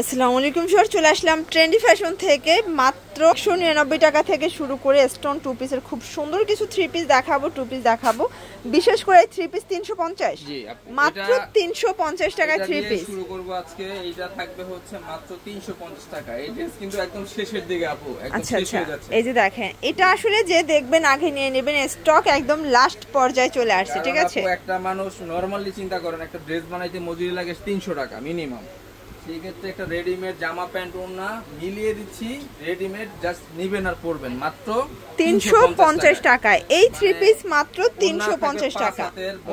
আসসালামু আলাইকুম স্যার, চলে আসলাম ট্রেন্ডি ফ্যাশন থেকে। মাত্র 199 টাকা থেকে শুরু করে স্টোন টু পিসের খুব সুন্দর কিছু থ্রি পিস দেখাবো, টু পিস দেখাবো। বিশেষ করে থ্রি পিস 350, মাত্র 350 টাকায় থ্রি পিস শুরু করব আজকে। এইটা থাকবে হচ্ছে মাত্র 350 টাকা। এই ড্রেস কিন্তু একদম শেষের দিকে আপু, একদম শেষ হয়ে যাচ্ছে। এই যে দেখেন, এটা আসলে যে দেখবেন আগে নিয়ে নেবেন, স্টক একদম লাস্ট পর্যায়ে চলে আসছে। ঠিক আছে, একটা মানুষ নরমালি চিন্তা করেন একটা ড্রেস বানাইতে মজুরি লাগে 300 টাকা মিনিমাম। সেই ক্ষেত্রে একটা রেডিমেড জামা প্যান্ট ওড়না মিলিয়ে দিচ্ছি, রেডিমেড জাস্ট নিবেন আর পরবেন মাত্র 350 টাকায়। এই থ্রি পিস মাত্র 350 টাকা।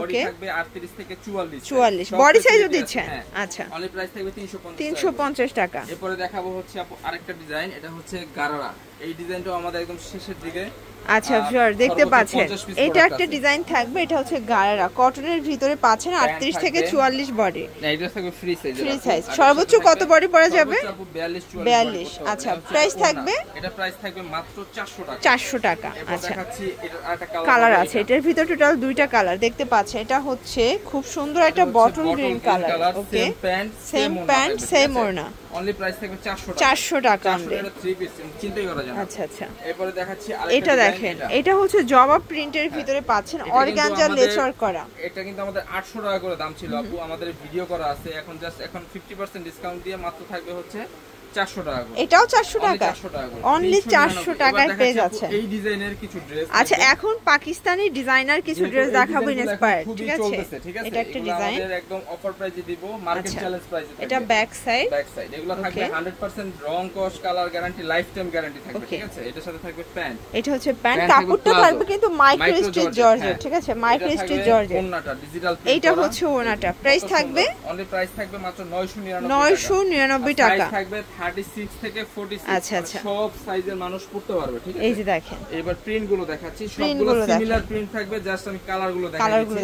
ওকে, থাকবে 38 থেকে 44 বডি সাইজও দিচ্ছেন। আচ্ছা, অনলি প্রাইস থাকবে 350 টাকা। এরপরে দেখাবো হচ্ছে আরেকটা ডিজাইন, এটা হচ্ছে গারারা। এই ডিজাইনটাও আমাদের একদম শেষের দিকে। আচ্ছা স্যার, দেখতে পাচ্ছেন এটা একটা ডিজাইন থাকবে। এটা হচ্ছে গারারা কটনের ভিতরে পাচ্ছেন 38 থেকে 44 বডি। না, এটা থাকবে ফ্রি সাইজ। ফ্রি সাইজ সর্বোচ্চ কত বডি পরা যাবে? 42। আচ্ছা, প্রাইস থাকবে? এটা প্রাইস থাকবে মাত্র 400 টাকা। 400 টাকা। আচ্ছা, দেখাচ্ছি এটা আরেকটা কালার আছে। এটার ভিতর টোটাল দুইটা কালার দেখতে পাচ্ছেন। এটা হচ্ছে খুব সুন্দর একটা বটল গ্রিন কালার। ওকে, সেম প্যান্ট সেম ওড়না। অনলি প্রাইস থাকবে 400 টাকা। এটা থ্রি পিস, চিন্তাই করা যায় না। আচ্ছা আচ্ছা, এরপরে দেখাচ্ছি এটা দেখেন, এটা হচ্ছে জবা প্রিন্টের ভিতরে পাচ্ছেন অর্গানজা লেচার করা। এটা কিন্তু আমাদের 800 টাকা করে দাম ছিল আপু, আমাদের ভিডিও করা আছে। এখন জাস্ট 50% ডিসকাউন্ট দিয়ে মাত্র থাকবে হচ্ছে 400 টাকা করে। এটাও 400 টাকা, অনলি 400 টাকায় পেয়ে যাচ্ছে এই ডিজাইনের কিছু ড্রেস। আচ্ছা, এখন পাকিস্তানি ডিজাইনার কিছু ড্রেস দেখাবো ইন্সপায়ার্ড। ঠিক আছে, এটা একটা ডিজাইন একদম অফার প্রাইসে দিব, মার্কেট চ্যালেঞ্জ প্রাইসে। এটা ব্যাক সাইড, এগুলো থাকবে 100% রং কস colour guarantee, lifetime guarantee থাকবে। ঠিক আছে, এটার সাথে থাকবে প্যান্ট। এটা হচ্ছে প্যান্ট, কাপড়টা থাকবে কিন্তু মাইক্রো স্টিচ জর্জেট। ঠিক আছে, মাইক্রো স্টিচ জর্জেট। ওন্নাটা ডিজিটাল, এইটা হচ্ছে ওন্নাটা। প্রাইস থাকবে অনলি প্রাইস থাকবে মাত্র 999 টাকা। থাকবে 36 থেকে 46। আচ্ছা আচ্ছা, সব সাইজের মানুষ পড়তে পারবে। ঠিক আছে, এই যে দেখেন, এবার প্রিন্ট গুলো দেখাচ্ছি। সবগুলো সিমিলার প্রিন্ট থাকবে, জাস্ট আমি কালার গুলো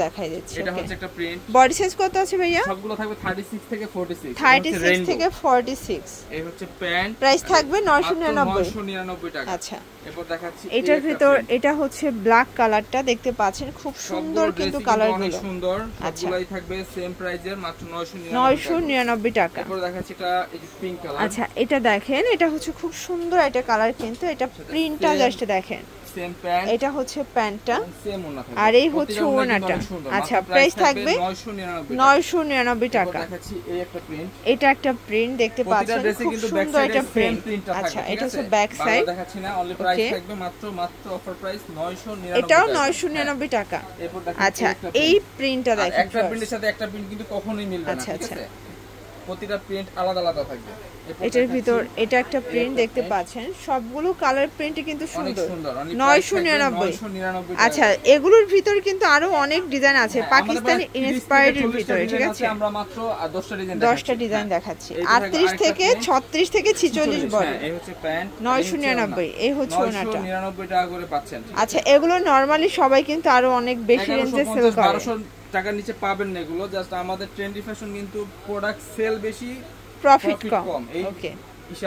দেখাই দিচ্ছি। এটা হচ্ছে একটা প্রিন্ট। বডি সাইজ কত আছে ভাইয়া? সবগুলো থাকবে 36 থেকে 46। 36 থেকে 46। এই হচ্ছে প্যান্ট। প্রাইস থাকবে 999 টাকা। আচ্ছা, এরপর দেখাচ্ছি এটার ভিতর, এটা হচ্ছে ব্ল্যাক কালারটা দেখতে পাচ্ছেন, খুব সুন্দর কিন্তু কালারগুলো অনেক সুন্দর। সবগুলাই থাকবে সেম প্রাইজের, মাত্র 999 টাকা। এরপর দেখাচ্ছি এটা এই পিঙ্ক কালার। আচ্ছা, এটা দেখেন, এটা হচ্ছে খুব সুন্দর একটা কালার কিন্তু। এটা প্রিন্টটা জাস্ট দেখেন, সেম প্যান্ট। এটা হচ্ছে প্যান্টটা, সেম ওড়না থাকবে, আর এই হচ্ছে ওড়নাটা। আচ্ছা, প্রাইস থাকবে 999 টাকা। দেখাচ্ছি এই একটা প্রিন্ট। এটা একটা প্রিন্ট দেখতে পাচ্ছেন, খুব সুন্দর একটা প্রিন্ট। আচ্ছা, এটা হচ্ছে ব্যাক সাইড। দেখাচ্ছি না, অনলি প্রাইস থাকবে মাত্র অফার প্রাইস 999। এটাও 999 টাকা। আচ্ছা, এই প্রিন্টটা দেখেন, একটা প্রিন্টের সাথে একটা প্রিন্ট কিন্তু কখনোই মিলবে না। ঠিক আছে, প্রতিটা প্রিন্ট আলাদা আলাদা থাকবে। এটার ভিতর এটা একটা প্রিন্ট দেখতে পাচ্ছেন, সবগুলো কালার প্রিন্টই কিন্তু সুন্দর। 999। আচ্ছা, এগুলোর ভিতর কিন্তু আরো অনেক ডিজাইন আছে পাকিস্তানি ইন্সপায়ার্ড এর ভিতরে। ঠিক আছে, আমরা মাত্র 10টা ডিজাইন দেখাচ্ছি। 38 থেকে 36 থেকে 46 বডি। এই হচ্ছে প্যান্ট 999। এই হচ্ছে ওনাটা, 999 টাকা করে পাচ্ছেন। আচ্ছা, এগুলো নরমালি সবাই কিন্তু আরো অনেক বেশি রেঞ্জে সেল করে। 1200 টাকার নিচে পাবেন না এগুলো। জাস্ট আমাদের ট্রেন্ডি ফ্যাশন কিন্তু প্রোডাক্ট সেল বেশি, প্রফিট কম। ওকে,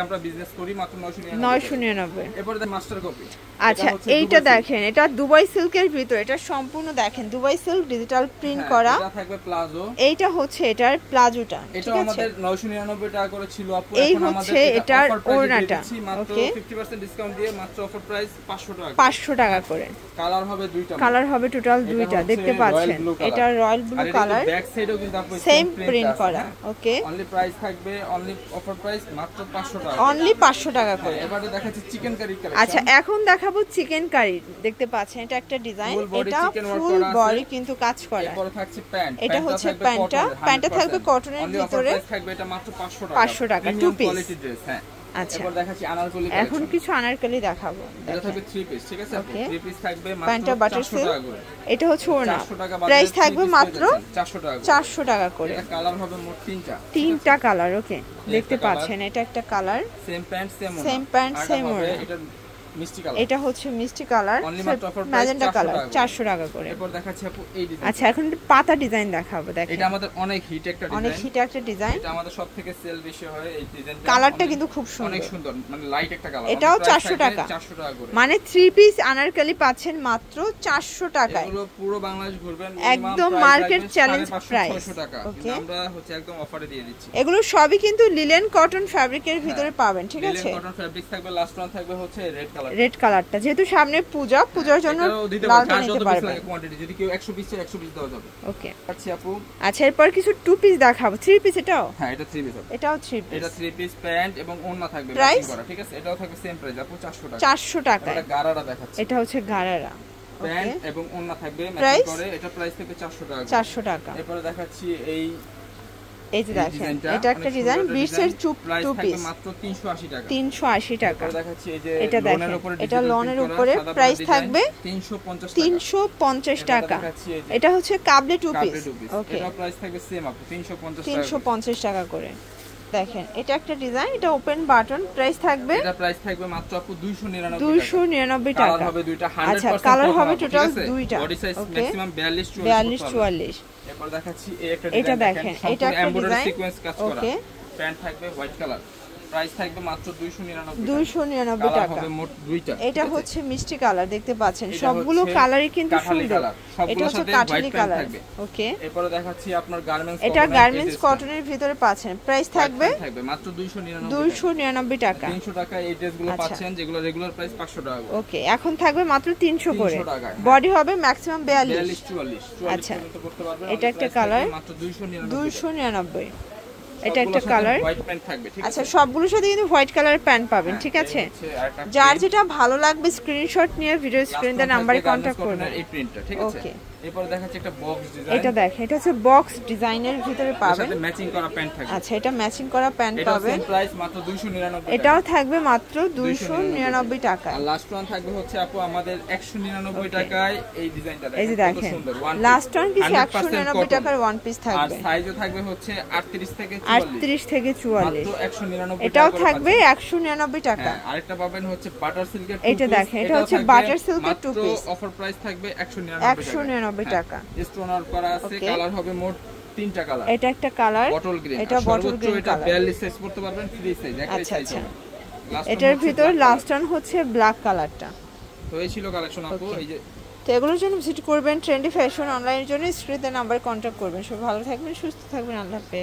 আমরা বিজনেস করি মাত্র 999। এরপর মাস্টার কপি। আচ্ছা, এইটা দেখেন, এটা দুবাই সিল্কের ভিতর। এটা সম্পূর্ণ দেখেন দুবাই সিল্ক ডিজিটাল প্রিন্ট করা। এটা থাকবে প্লাজো। এইটা হচ্ছে এটার প্লাজোটা। এটা আমাদের 999 টাকা করে ছিল আপু। এই হচ্ছে এটার ওড়নাটা। ওকে, 50% ডিসকাউন্ট দিয়ে মাত্র অফার প্রাইস 500 টাকা। 500 টাকা করে। কালার হবে দুইটা, কালার হবে টোটাল দুইটা দেখতে পাচ্ছেন। এটা রয়্যাল ব্লু কালার, ব্যাক সাইডেও কিন্তু আপু সেম প্রিন্ট করা। ওকে, অনলি প্রাইস থাকবে, অনলি অফার প্রাইস মাত্র 500 টাকা, অনলি 500 টাকা করে। এবারে দেখাচ্ছি চিকেন কারি কালেকশন। আচ্ছা, এখন দেখাবো চিকেন কারি। দেখতে পাচ্ছেন, এটা একটা ডিজাইন, এটা ফুল বডি কিন্তু কাজ করা। এরপর থাকছে প্যান্ট। এটা হচ্ছে প্যান্টটা থাকবে কটনের ভিতরে। থাকবে এটা মাত্র 500 টাকা। 500 টাকা, টু পিস কোয়ালিটি ড্রেস। হ্যাঁ, আচ্ছা, এরপর দেখাচ্ছি আনারকলি। এখন কিছু আনারকলি দেখাবো। এটা থাকবে 3 পিস। ঠিক আছে, 3 পিস থাকবে মাত্র প্যান্টটা বাটার 400 টাকা করে। এটা হচ্ছে ওড়না, প্রাইস থাকবে মাত্র 400 টাকা। 400 টাকা করে। এটা কালার হবে মোট 3টা কালার। ওকে, দেখতে পাচ্ছেন, এটা একটা colour, same pant same same ওড়না। এটা মিষ্টি কালার। এটা হচ্ছে মিষ্টি কালার, অনলি মাত্র অফার প্রাইস ম্যাজেন্টা কালার 400 টাকা করে। এরপর দেখাচ্ছি আপু এই ডিজাইন। আচ্ছা এখন পাতা ডিজাইন দেখাবো। দেখেন এটা আমাদের অনেক হিট একটা ডিজাইন, অনেক হিট একটা ডিজাইন। এটা আমাদের সবথেকে সেল বেশি হয় এই ডিজাইনটা। কালারটা কিন্তু খুব সুন্দর, অনেক সুন্দর, মানে লাইট একটা কালার। এটাও 400 টাকা। 400 টাকা করে, মানে 3 পিস আনারকলি পাচ্ছেন মাত্র 400 টাকায়। এগুলো পুরো বাংলাদেশ ঘুরবেন, একদম মার্কেট চ্যালেঞ্জ প্রাইস। 600 টাকা, কিন্তু আমরা হচ্ছে একদম অফারে দিয়ে দিচ্ছি। এগুলো সবই কিন্তু লিলেন কটন ফ্যাব্রিকের ভিতরে পাবেন, ঠিক আছে? লিলেন কটন ফ্যাব্রিক থাকবে, লাস্ট ওয়ান থাকবে হচ্ছে রেড কালার। রেড কালারটা যেহেতু সামনে পূজা, পূজার জন্য লালটা নিতে পারবেন। কোয়ান্টিটি যদি কেউ 100 পিস চায় 100 পিস দেওয়া যাবে। ওকে আচ্ছা আপু, আচ্ছা এরপর কিছু 2 পিস দেখাবো। 3 পিস এটাও? হ্যাঁ এটা 3 পিস হবে। এটাও 3 পিস। এটা 3 পিস প্যান্ট এবং ওড়না থাকবে প্রাইস ম্যাচিং করা, ঠিক আছে? এটাও থাকবে সেম প্রাইস আপু 400 টাকা। 400 টাকা। এটা গারারা দেখাচ্ছি। এটা হচ্ছে গারারা, প্যান্ট এবং ওড়না থাকবে ম্যাচিং প্রাইস করে, এটা প্রাইস থাকবে 400 টাকা। 400 টাকা। এরপর দেখাচ্ছি এই যে দেখেন এটা একটা ডিজাইন, বিটসের চুপ 2 পিস, মাত্র 380 টাকা। 380 টাকা। এরপর দেখাচ্ছি এই যে এটা দেখেন, এটা লনের উপরে প্রাইস থাকবে 350 টাকা। এটা হচ্ছে কাবলি 2 পিস। ওকে, এটা প্রাইস থাকবে সেম আপু 350 টাকা। 350 টাকা করে। দেখেন এটা একটা ডিজাইন, এটা ওপেন বাটন, প্রাইস থাকবে, এটা প্রাইস থাকবে মাত্র আপু 299 টাকা। কালার হবে দুইটা, 100% আচ্ছা কালার হবে টোটাল দুইটা। Body size okay, maximum 42 44। এরপর দেখাচ্ছি এই একটা এটা ডিজাইন দেখেন, এটা একটা ডিজাইন। সিকোয়েন্স কাজ করা। ওকে, প্যান্ট থাকবে হোয়াইট কালার, প্রাইস থাকবে মাত্র 299 299 কালার টাকা। হবে মোট দুইটা। এটা হচ্ছে মিষ্টি কালার, দেখতে পাচ্ছেন এটা সবগুলো হচ্ছে কালারই কিন্তু কাঠালি সুন্দর। কালার, এটা সবগুলোর হচ্ছে সাথে কাঠালি হোয়াইট প্যান্ট কালার। থাকবে। ওকে, এরপর দেখাচ্ছি আপনার গার্মেন্টস, এটা গার্মেন্টস কটনের ভিতরে পাচ্ছেন, প্রাইস থাকবে মাত্র 299 টাকা। 300 টাকা এই ড্রেসগুলো আচ্ছা। পাচ্ছেন, যেগুলো রেগুলার প্রাইস 500 টাকা। ওকে, এখন থাকবে মাত্র 300 করে। 300 টাকায়। বডি হবে ম্যাক্সিমাম 42। 44 আচ্ছা, পর্যন্ত করতে পারবেন। এটা একটা কালার, মাত্র 299। 299। এটা একটা কালার। হোয়াইট প্যান্ট থাকবে, ঠিক আছে? আচ্ছা সবগুলোর সাথে কিন্তু হোয়াইট কালার প্যান্ট পাবেন, ঠিক আছে? যার যেটা ভালো লাগবে স্ক্রিনশট নিয়ে ভিডিও স্ক্রিনে নাম্বারে কন্টাক্ট করবেন। এই প্রিন্টটা, ঠিক আছে? ওকে, এরপর দেখাচ্ছি একটা বক্স ডিজাইন। এটা দেখেন, এটা হচ্ছে বক্স ডিজাইনের ভিতরে পাবেন, সাথে ম্যাচিং করা প্যান্ট থাকবে। আচ্ছা এটা ম্যাচিং করা প্যান্ট এটা পাবেন, সেম প্রাইস মাত্র 299 টাকা। এটাও থাকবে মাত্র 299 টাকা। আর লাস্ট ওয়ান থাকবে হচ্ছে আপু আমাদের 199 টাকায় এই ডিজাইনটা দেখেন। এই যে কত দেখেন, সুন্দর। লাস্ট ওয়ান কিছু 100% 199 টাকার ওয়ান পিস আর থাকবে, সাইজও থাকবে হচ্ছে 38 থেকে 44। 38 থেকে 44। মাত্র 199 এটাও টাকা করে থাকবে পাচ্ছেন। 199 টাকা। হ্যাঁ, আরেকটা পাবেন হচ্ছে বাটার সিল্কের এটা দেখেন, এটা হচ্ছে বাটার সিল্কের 2 পিস, অফার প্রাইস থাকবে 199 টাকা। স্টোনার করা আছে, ওকে, কালার হবে মোট 3টা কালার। এটা একটা কালার, বটল গ্রিন, এটা বটল গ্রিন এটা কালার। 42 সাইজ করতে পারবেন, ফ্রি সাইজ একটাই আচ্ছা সাইজ আচ্ছা, হবে। এটার ভিতর লাস্ট ওয়ান হচ্ছে ব্ল্যাক কালারটা। তো এই ছিল কালেকশন আপু। এই যে তো এগুলোর জন্য ভিজিট করবেন ট্রেন্ডি ফ্যাশন অনলাইনের জন্য স্ক্রিনে নাম্বার কন্ট্যাক্ট করবেন। সব ভালো থাকবেন, সুস্থ থাকবেন, আল্লাহ হাফেজ।